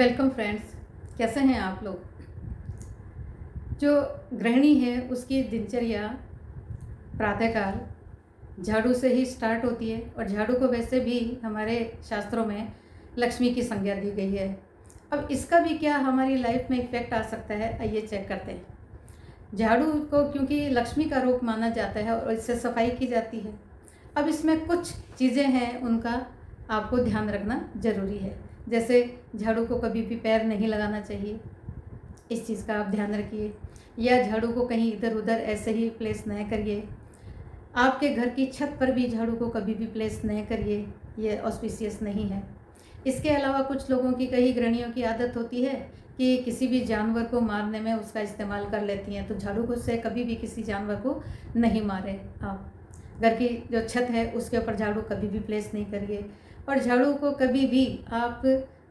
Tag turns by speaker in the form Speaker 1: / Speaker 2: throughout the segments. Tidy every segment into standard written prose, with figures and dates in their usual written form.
Speaker 1: Welcome friends. कैसे हैं आप लोग। जो गृहिणी है उसकी दिनचर्या प्रातःकाल झाड़ू से ही स्टार्ट होती है और झाड़ू को वैसे भी हमारे शास्त्रों में लक्ष्मी की संज्ञा दी गई है। अब इसका भी क्या हमारी लाइफ में इफेक्ट आ सकता है, आइए चेक करते हैं। झाड़ू को क्योंकि लक्ष्मी का रूप माना जाता है और इससे सफाई की जाती है। अब इसमें कुछ चीज़ें हैं, उनका आपको ध्यान रखना ज़रूरी है। जैसे झाड़ू को कभी भी पैर नहीं लगाना चाहिए, इस चीज़ का आप ध्यान रखिए। या झाड़ू को कहीं इधर उधर ऐसे ही प्लेस न करिए। आपके घर की छत पर भी झाड़ू को कभी भी प्लेस न करिए, ये ऑस्पिशियस नहीं है। इसके अलावा कुछ लोगों की, कई गृहिणियों की आदत होती है कि किसी भी जानवर को मारने में उसका इस्तेमाल कर लेती हैं, तो झाड़ू को से कभी भी किसी जानवर को नहीं मारे आप। घर की जो छत है उसके ऊपर झाड़ू कभी भी प्लेस नहीं करिए। और झाड़ू को कभी भी आप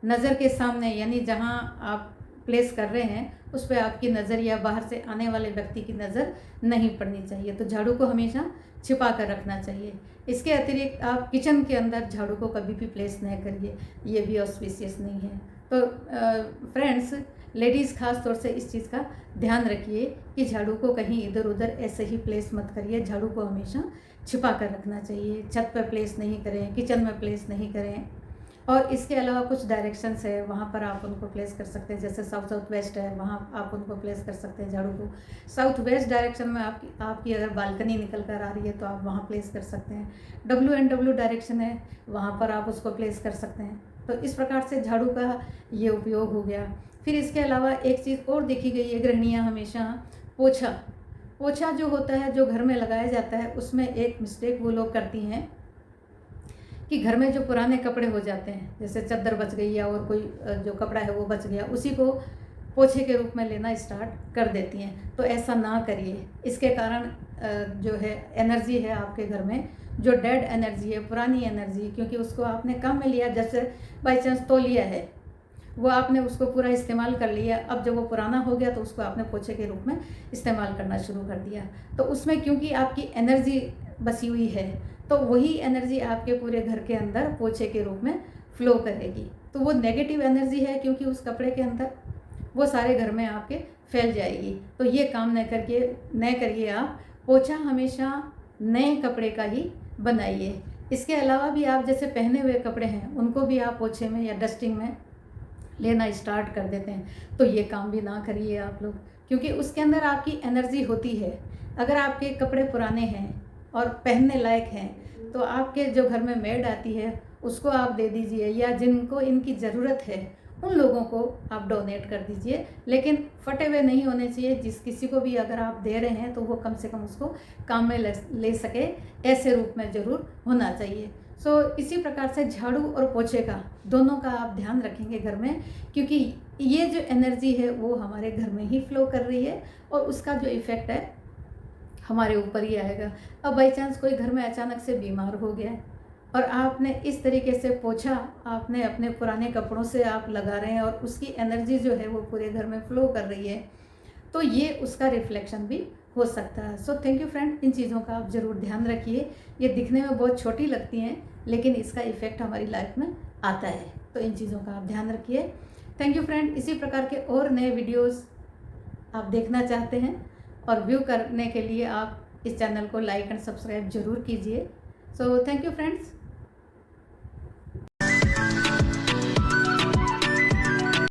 Speaker 1: नज़र के सामने, यानी जहाँ आप प्लेस कर रहे हैं उस पर आपकी नज़र या बाहर से आने वाले व्यक्ति की नज़र नहीं पड़नी चाहिए। तो झाड़ू को हमेशा छिपा कर रखना चाहिए। इसके अतिरिक्त आप किचन के अंदर झाड़ू को कभी भी प्लेस नहीं करिए, ये भी ऑस्पिशियस नहीं है। तो फ्रेंड्स, लेडीज़ खास तौर से इस चीज़ का ध्यान रखिए कि झाड़ू को कहीं इधर उधर ऐसे ही प्लेस मत करिए। झाड़ू को हमेशा छिपा कर रखना चाहिए। छत पर प्लेस नहीं करें, किचन में प्लेस नहीं करें। और इसके अलावा कुछ डायरेक्शंस है, वहाँ पर आप उनको प्लेस कर सकते हैं। जैसे साउथ वेस्ट है, वहाँ आप उनको प्लेस कर सकते हैं झाड़ू को। साउथ वेस्ट डायरेक्शन में आपकी अगर बालकनी निकल कर आ रही है तो आप वहाँ प्लेस कर सकते हैं। WNW डायरेक्शन है, वहाँ पर आप उसको प्लेस कर सकते हैं। तो इस प्रकार से झाड़ू का ये उपयोग हो गया। फिर इसके अलावा एक चीज़ और देखी गई है, गृहिणियाँ हमेशा पोछा जो होता है, जो घर में लगाया जाता है, उसमें एक मिस्टेक वो लोग करती हैं कि घर में जो पुराने कपड़े हो जाते हैं, जैसे चादर बच गई या और कोई जो कपड़ा है वो बच गया, उसी को पोछे के रूप में लेना स्टार्ट कर देती हैं। तो ऐसा ना करिए। इसके कारण जो है एनर्जी है आपके घर में, जो डेड एनर्जी है, पुरानी एनर्जी, क्योंकि उसको आपने काम में लिया, जैसे बाई चांस तौलिया है, वो आपने उसको पूरा इस्तेमाल कर लिया। अब जब वो पुराना हो गया तो उसको आपने पोछे के रूप में इस्तेमाल करना शुरू कर दिया। तो उसमें क्योंकि आपकी एनर्जी बसी हुई है, तो वही एनर्जी आपके पूरे घर के अंदर पोछे के रूप में फ्लो करेगी। तो वो नेगेटिव एनर्जी है, क्योंकि उस कपड़े के अंदर वो सारे घर में आपके फैल जाएगी। तो ये काम न करिए आप। पोछा हमेशा नए कपड़े का ही बनाइए। इसके अलावा भी आप जैसे पहने हुए कपड़े हैं उनको भी आप पोछे में या डस्टिंग में लेना स्टार्ट कर देते हैं, तो ये काम भी ना करिए आप लोग, क्योंकि उसके अंदर आपकी एनर्जी होती है। अगर आपके कपड़े पुराने हैं और पहनने लायक हैं, तो आपके जो घर में मेड आती है उसको आप दे दीजिए, या जिनको इनकी ज़रूरत है उन लोगों को आप डोनेट कर दीजिए। लेकिन फटे हुए नहीं होने चाहिए। जिस किसी को भी अगर आप दे रहे हैं तो वो कम से कम उसको काम में ले सके, ऐसे रूप में ज़रूर होना चाहिए। इसी प्रकार से झाड़ू और पोछे का दोनों का आप ध्यान रखेंगे घर में, क्योंकि ये जो एनर्जी है वो हमारे घर में ही फ्लो कर रही है और उसका जो इफ़ेक्ट है हमारे ऊपर ही आएगा। अब बाई चांस कोई घर में अचानक से बीमार हो गया और आपने इस तरीके से पोछा आपने अपने पुराने कपड़ों से आप लगा रहे हैं और उसकी एनर्जी जो है वो पूरे घर में फ्लो कर रही है, तो ये उसका रिफ्लेक्शन भी हो सकता है। थैंक यू फ्रेंड, इन चीज़ों का आप ज़रूर ध्यान रखिए। ये दिखने में बहुत छोटी लगती हैं, लेकिन इसका इफ़ेक्ट हमारी लाइफ में आता है। तो इन चीज़ों का आप ध्यान रखिए। Thank you friend. इसी प्रकार के और नए वीडियोस आप देखना चाहते हैं और व्यू करने के लिए आप इस चैनल को लाइक एंड सब्सक्राइब जरूर कीजिए। Thank you friends.